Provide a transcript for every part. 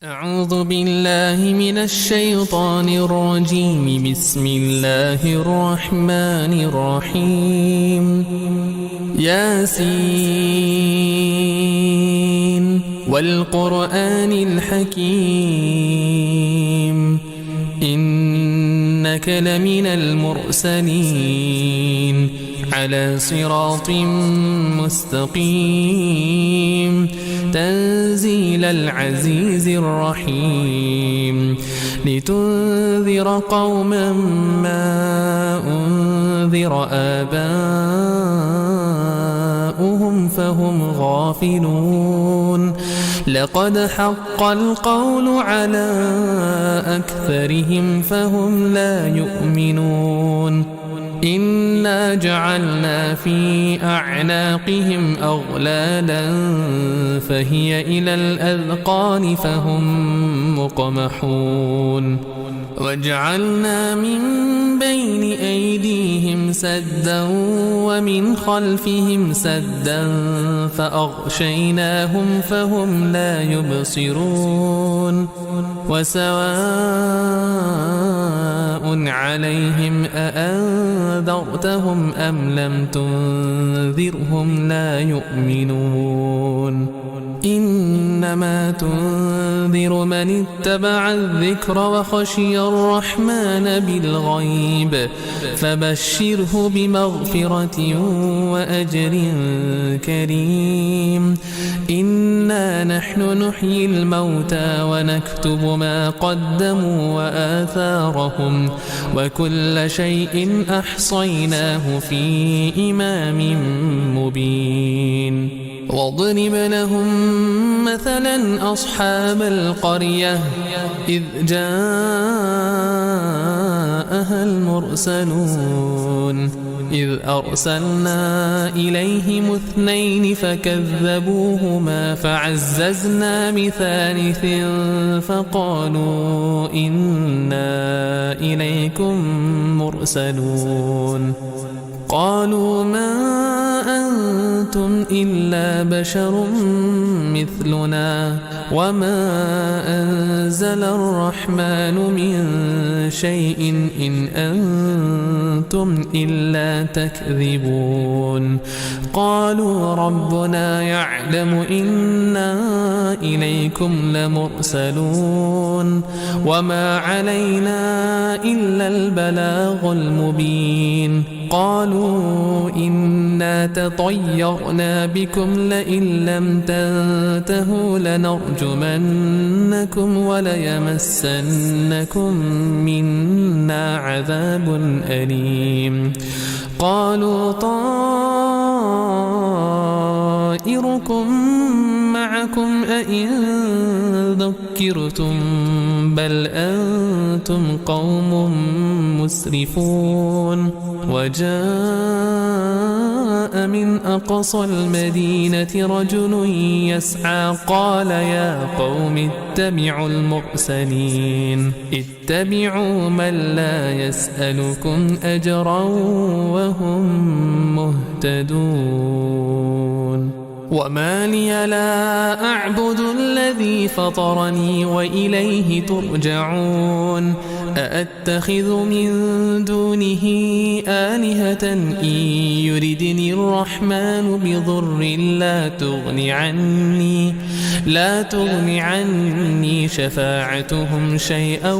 أعوذ بالله من الشيطان الرجيم. بسم الله الرحمن الرحيم. ياسين والقرآن الحكيم إنك لمن المرسلين على صراط مستقيم تنزيل العزيز الرحيم لتنذر قوما ما أنذر آباؤهم فهم غافلون لقد حق القول على أكثرهم فهم لا يؤمنون إنا جعلنا في أعناقهم أغلالا فهي إلى الأذقان فهم مقمحون وجعلنا من بين أيديهم سدا ومن خلفهم سدا فأغشيناهم فهم لا يبصرون وسواء عليهم أأنذرتهم أم لم تنذرهم لا يؤمنون إنما تنذر من اتبع الذكر وخشي الرحمن بالغيب فبشره بمغفرة وأجر كريم إنا نحن نحيي الموتى ونكتب ما قدموا وآثارهم وكل شيء أحصيناه في إمام مبين واضرب لهم مثلا أصحاب القرية إذ جاءها المرسلون إذ أرسلنا إليهم 2 فكذبوهما فعززنا بثالث فقالوا إنا إليكم مرسلون قالوا ما أنتم إلا بشر مثلنا وما أنزل الرحمن من شيء إن أنتم إلا تكذبون قالوا ربنا يعلم إنا إليكم لمرسلون وما علينا إلا البلاغ المبين قالوا إنا تطيرنا بكم لئن لم تنتهوا لنرجمنكم وليمسنكم منا عذاب أليم قالوا طائركم معكم أئن ذكرتم بل أنتم قوم مسرفون وجاء من أقصى المدينة رجل يسعى قال يا قوم اتبعوا المرسلين اتبعوا من لا يسألكم أجرا وهم مهتدون وما لي لا أعبد الذي فطرني وإليه ترجعون أأتخذ من دونه آلهة إن يردني الرحمن بضر لا تغن عني شفاعتهم شيئا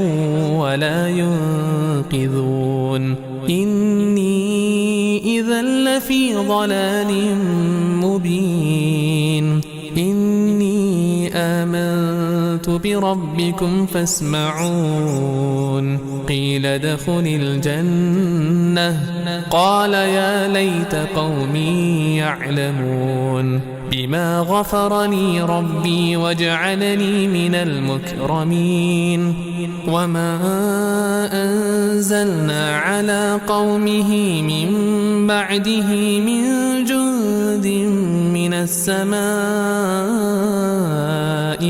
ولا ينقذون إني إذا لفي ضلال مبين إني آمنت بربكم فاسمعون قيل ادخل الجنة قال يا ليت قومي يعلمون بما غفر لي ربي وجعلني من المكرمين وما أنزلنا على قومه من بعده من جند من السماء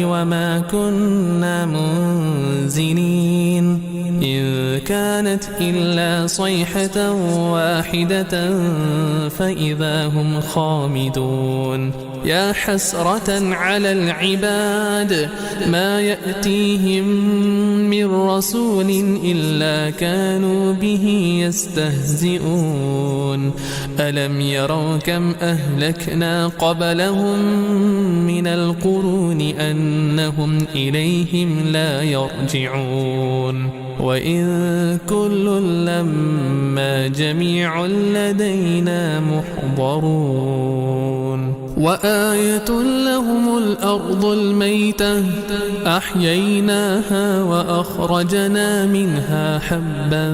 وما كنا منزلين إن كانت إلا صيحة واحدة فإذا هم خامدون يا حسرة على العباد ما يأتيهم من رسول إلا كانوا به يستهزئون ألم يروا كم أهلكنا قبلهم من القرون أنهم إليهم لا يرجعون وإن كل لما جميع لدينا محضرون وآية لهم الأرض الميتة أحييناها وأخرجنا منها حبا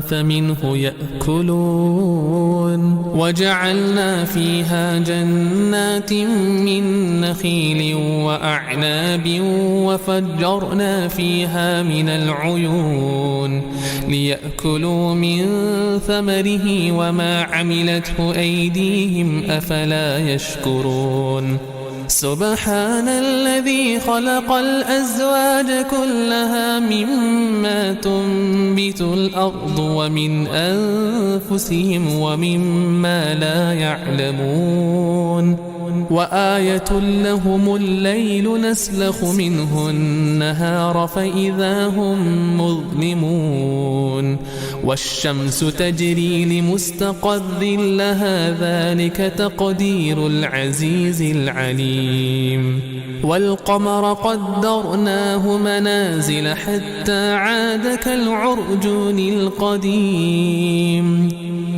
فمنه يأكلون وجعلنا فيها جنات من نخيل وأعناب وفجرنا فيها من العيون ليأكلوا من ثمره وما عملته أيديهم أفلا يشكرون سبحان الذي خلق الأزواج كلها مما تنبت الأرض ومن أنفسهم ومما لا يعلمون وآية لهم الليل نسلخ منه النهار فإذا هم مظلمون والشمس تجري لمستقر لها ذلك تقدير العزيز العليم والقمر قدرناه منازل حتى عاد كالعرجون القديم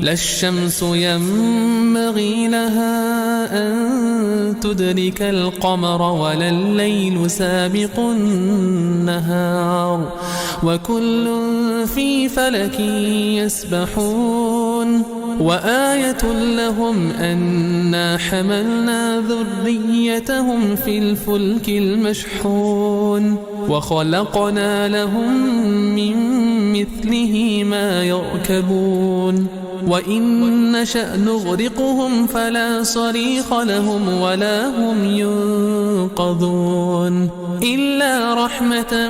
لا الشمس ينبغي لها أن تدرك القمر ولا الليل سابق النهار وكل في فلك يسبحون وآية لهم أنا حملنا ذريتهم في الفلك المشحون وخلقنا لهم من مثله ما يركبون وإن نشأ نغرقهم فلا صريخ لهم ولا هم ينقذون إلا رحمة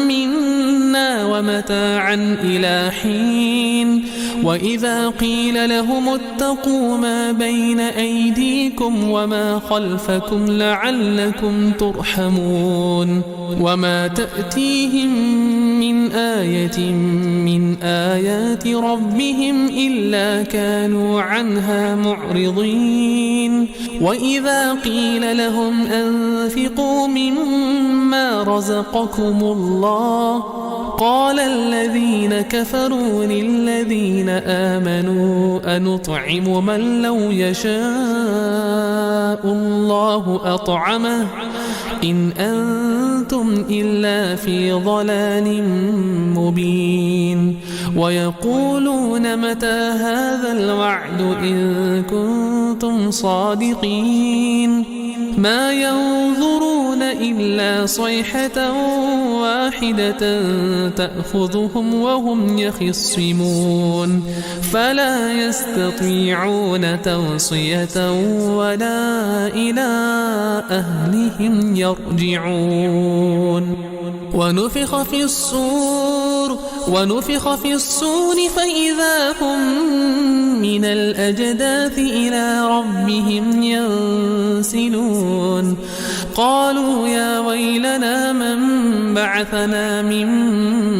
منا ومتاعا إلى حين وإذا قيل لهم اتقوا ما بين أيديكم وما خلفكم لعلكم ترحمون وما تأتيهم من آية من آيات ربهم إلا كانوا عنها معرضين وإذا قيل لهم أنفقوا مما رزقكم الله قال الذين كفروا للذين آمنوا أنطعم من لو يشاء الله أطعمه إن أنتم إلا في ضلال مبين ويقولون متى هذا الوعد إن كنتم صادقين ما ينظرون إلا صيحة واحدة تأخذهم وهم يخصمون فلا يستطيعون توصية ولا إلى أهلهم يرجعون ونفخ في الصور فإذا هم من الأجداث إلى ربهم ينسلون قالوا يا ويلنا من بعثنا من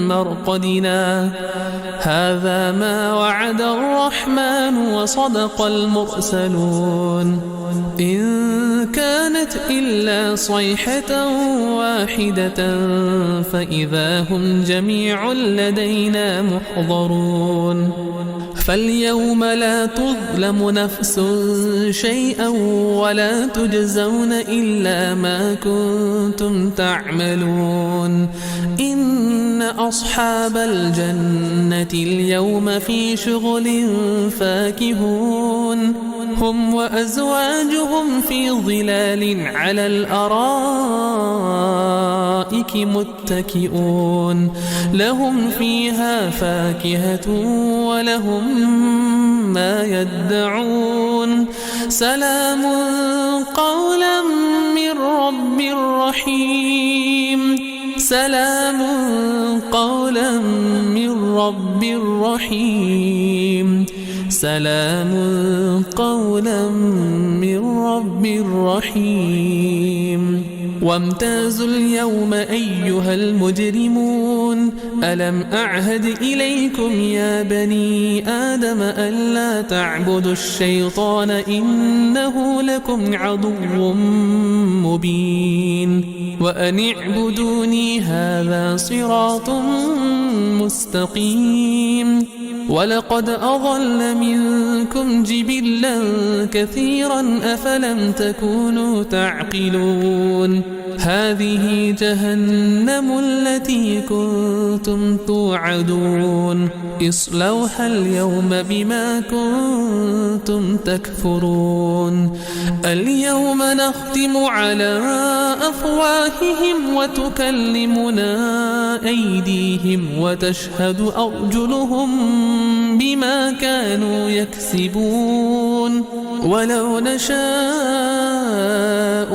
مرقدنا هذا ما وعد الرحمن وصدق المرسلون إن كانت إلا صيحة واحدة فإذا هم جميع لدينا محضرون فاليوم لا تظلم نفس شيئا ولا تجزون إلا ما كنتم تعملون إن أصحاب الجنة اليوم في شغل فاكهون هم وأزواجهم في ظلال على الأرائك متكئون لهم فيها فاكهة ولهم ما يدعون سلام قولا من رب رحيم سلام قولا من رب رحيم سلام قولا من رب رب رحيم وامتازوا اليوم أيها المجرمون ألم أعهد إليكم يا بني آدم ألا تعبدوا الشيطان إنه لكم عدو مبين وأن اعبدوني هذا صراط مستقيم ولقد أضل منكم جبلا كثيرا أفلم تكونوا تعقلون هذه جهنم التي كنتم توعدون اصلوها اليوم بما كنتم تكفرون اليوم نختم على أفواههم وتكلمنا أيديهم وتشهد أرجلهم بما كانوا يكسبون ولو نشاء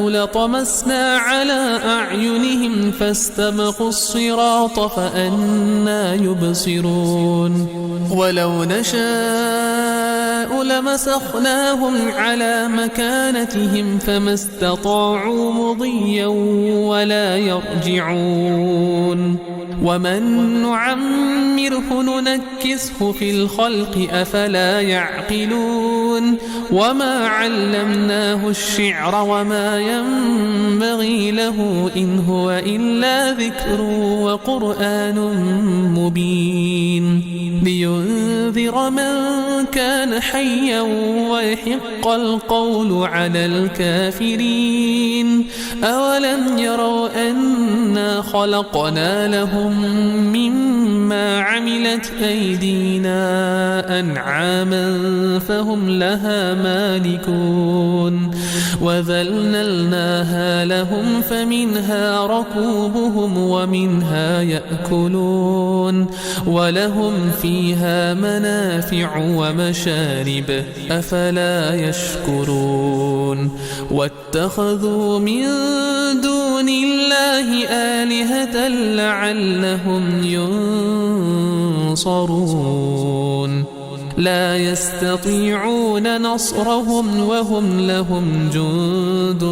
لطمسنا على أعينهم فاستبقوا الصراط فأنى يبصرون ولو نشاء لمسخناهم على مكانتهم فما استطاعوا مضيا ولا يرجعون ومن نعمره ننكسه في الخلق أفلا يعقلون وما علمناه الشعر وما ينبغي له إن هو إلا ذكر وقرآن مبين لينذر من كان حيا ويحق القول على الكافرين أولم يروا أنا خلقنا لهم مما عملت أيدينا أنعاما فهم لها مالكون وذللناها لهم فمنها ركوبهم ومنها يأكلون ولهم فيها منافع ومشارب أفلا يشكرون واتخذوا من دون الله آلهة لعلهم ينصرون لا يستطيعون نصرهم وهم لهم جند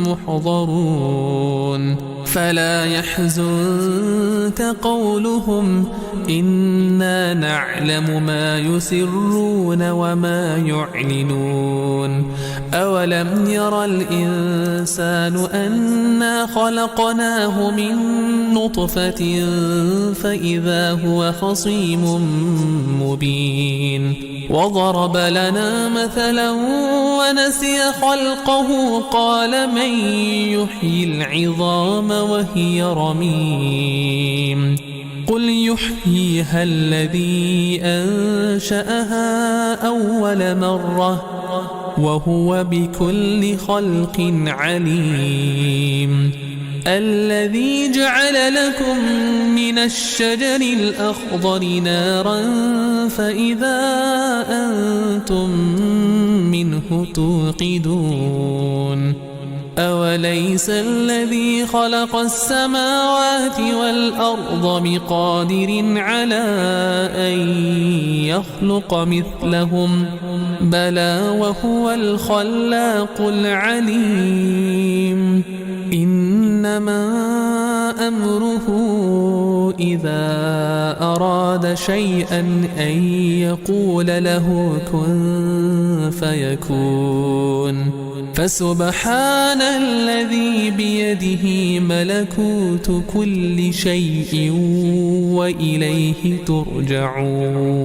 محضرون فلا يحزنك قولهم إنا نعلم ما يسرون وما يعلنون أولم ير الإنسان أنا خلقناه من نطفة فإذا هو خصيم مبين وضرب لنا مثلا ونسي خلقه قال من يحيي العظام وهي رميم قل يحييها الذي أنشأها أول مرة وهو بكل خلق عليم الذي جعل لكم من الشجر الأخضر نارا فإذا أنتم منه توقدون أوليس الذي خلق السماوات والأرض بقادر على أن يخلق مثلهم بلى وهو الخلاق العليم إنما أمره إذا أراد شيئا أن يقول له كن فيكون فسبحان الذي بيده ملكوت كل شيء وإليه ترجعون.